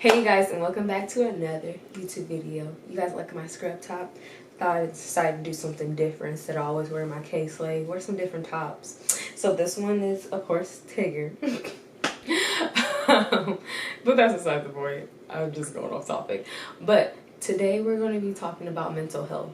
Hey you guys, and welcome back to another YouTube video. You guys like my scrub top? Thought I decided to do something different instead of always wearing my KaySlay. Wear some different tops. So this one is, of course, Tigger. But that's aside the point. I'm just going off topic. But today we're going to be talking about mental health.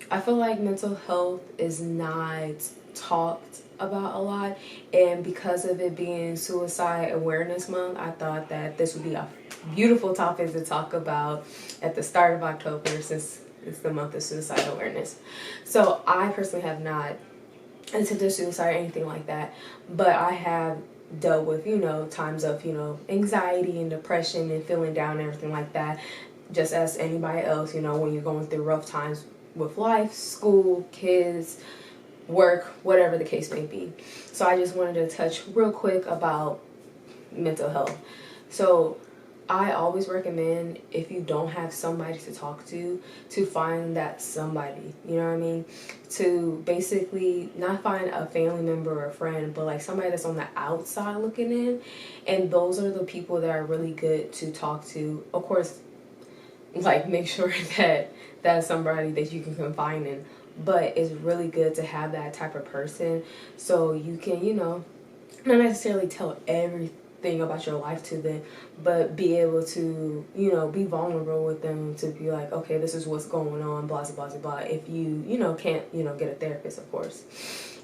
I feel like mental health is not talked about a lot, and because of it being Suicide Awareness Month, I thought that this would be a beautiful topic to talk about at the start of October, since it's the month of suicide awareness. So I personally have not attempted suicide or anything like that, but I have dealt with, times of, anxiety and depression and feeling down and everything like that, just as anybody else, when you're going through rough times with life, school, kids, work, whatever the case may be. So I just wanted to touch real quick about mental health. So I always recommend, if you don't have somebody to talk to find that somebody, you know what I mean? To basically not find a family member or a friend, but like somebody that's on the outside looking in. And those are the people that are really good to talk to. Of course, like make sure that that's somebody that you can confide in. But it's really good to have that type of person so you can, not necessarily tell everything about your life to them, but be able to, be vulnerable with them, to be like, okay, this is what's going on, blah, blah, blah, blah. If you, can't, get a therapist, of course.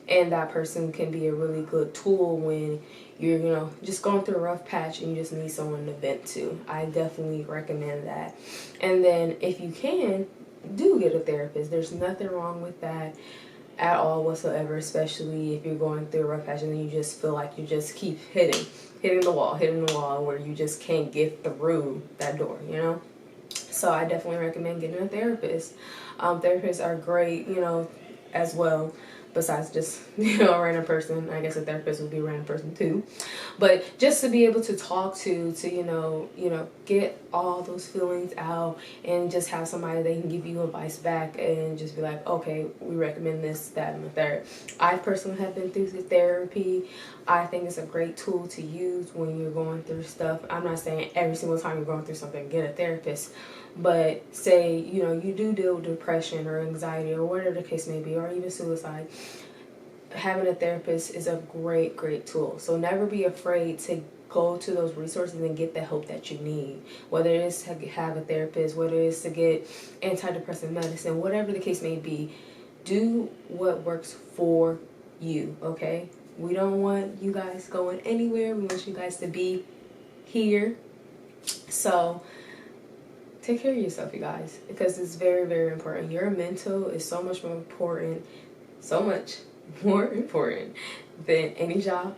And that person can be a really good tool when you're, just going through a rough patch and you just need someone to vent to. I definitely recommend that. And then if you can, do get a therapist. There's nothing wrong with that at all whatsoever, especially if you're going through a rough patch and you just feel like you just keep hitting the wall where you just can't get through that door, So I definitely recommend getting a therapist. Therapists are great, as well. Besides just, a random person. I guess a therapist would be a random person too. But just to be able to talk to get all those feelings out and just have somebody that can give you advice back and just be like, okay, we recommend this, that, and the third. I personally have been through therapy. I think it's a great tool to use when you're going through stuff. I'm not saying every single time you're going through something, get a therapist. But say, you do deal with depression or anxiety or whatever the case may be, or even suicide, having a therapist is a great, great tool. So never be afraid to go to those resources and get the help that you need. Whether it is to have a therapist, whether it is to get antidepressant medicine, whatever the case may be, do what works for you, okay? We don't want you guys going anywhere. We want you guys to be here. So take care of yourself, you guys, because it's very, very important. Your mental is so much more important than any job,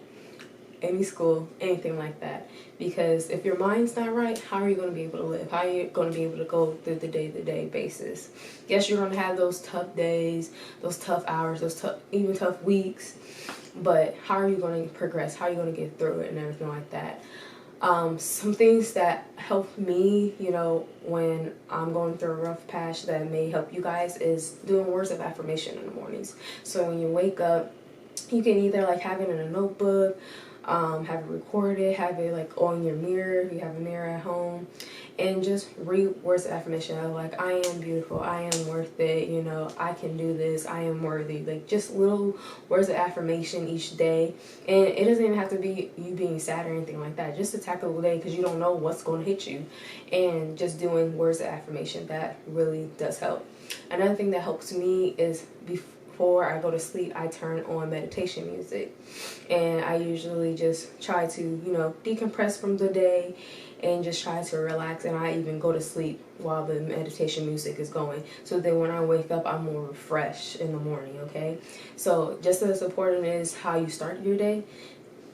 any school, anything like that. Because if your mind's not right, how are you going to be able to live? How are you going to be able to go through the day-to-day basis? Yes, you're going to have those tough days, those tough hours, even tough weeks, but how are you going to progress? How are you going to get through it and everything like that? Some things that help me, when I'm going through a rough patch that may help you guys is doing words of affirmation in the mornings. So when you wake up, you can either like have it in a notebook, have it recorded, have it like on your mirror if you have a mirror at home, and just read words of affirmation of like, I am beautiful, I am worth it, I can do this, I am worthy. Like just little words of affirmation each day. And it doesn't even have to be you being sad or anything like that. Just to tackle the day, because you don't know what's going to hit you. And just doing words of affirmation, that really does help. Another thing that helps me is before I go to sleep, I turn on meditation music, and I usually just try to, decompress from the day and just try to relax, and I even go to sleep while the meditation music is going, so then when I wake up, I'm more refreshed in the morning, okay? So just as important as how you start your day,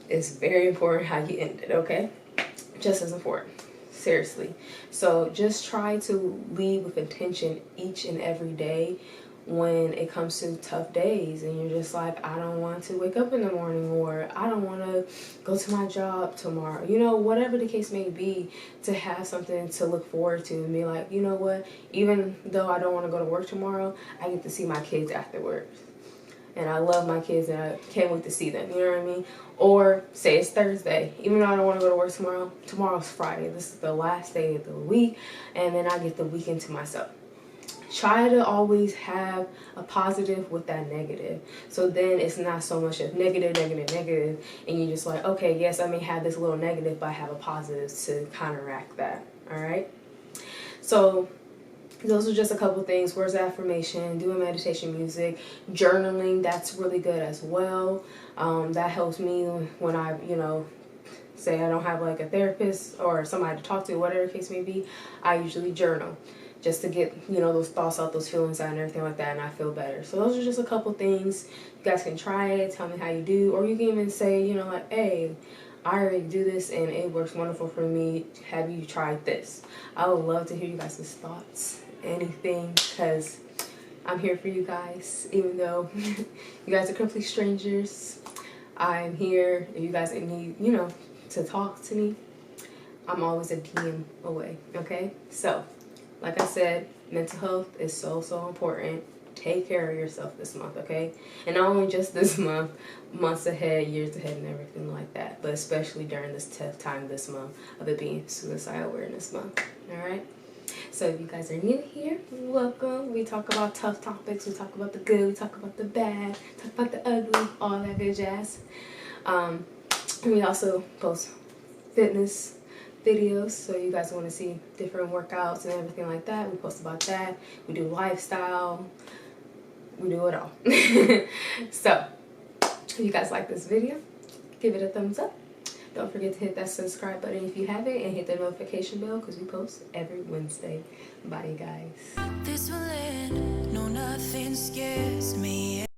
it's very important how you end it, okay? Just as important. Seriously. So just try to lead with intention each and every day when it comes to tough days and you're just like, I don't want to wake up in the morning, or I don't want to go to my job tomorrow, whatever the case may be, to have something to look forward to and be like, you know what, even though I don't want to go to work tomorrow, I get to see my kids afterwards. and I love my kids and I can't wait to see them, you know what I mean? Or say it's Thursday, even though I don't want to go to work tomorrow, tomorrow's Friday. This is the last day of the week, and then I get the weekend to myself. Try to always have a positive with that negative. So then it's not so much of negative, and you're just like, okay, yes, I may have this little negative, but I have a positive to counteract that, all right? So those are just a couple things. Words of affirmation, doing meditation music, journaling, that's really good as well. That helps me when I, say I don't have like a therapist or somebody to talk to, whatever the case may be. I usually journal just to get, those thoughts out, those feelings out and everything like that, and I feel better. So those are just a couple things. You guys can try it, tell me how you do, or you can even say, like, hey, I already do this and it works wonderful for me. Have you tried this? I would love to hear you guys' thoughts, anything, because I'm here for you guys, even though you guys are complete strangers. I'm here if you guys need, to talk to me. I'm always a DM away, okay? So, like I said, mental health is so, so important. Take care of yourself this month, okay? And not only just this month, months ahead, years ahead, and everything like that, but especially during this tough time this month of it being Suicide Awareness Month, all right? So if you guys are new here, welcome. We talk about tough topics. We talk about the good. We talk about the bad. Talk about the ugly. All that good jazz. And we also post fitness videos, so you guys want to see different workouts and everything like that. We post about that. We do lifestyle. We do it all. So if you guys like this video, give it a thumbs up. Don't forget to hit that subscribe button if you haven't, and hit the notification bell because we post every Wednesday. Bye, you guys. This will end. No, nothing scares me.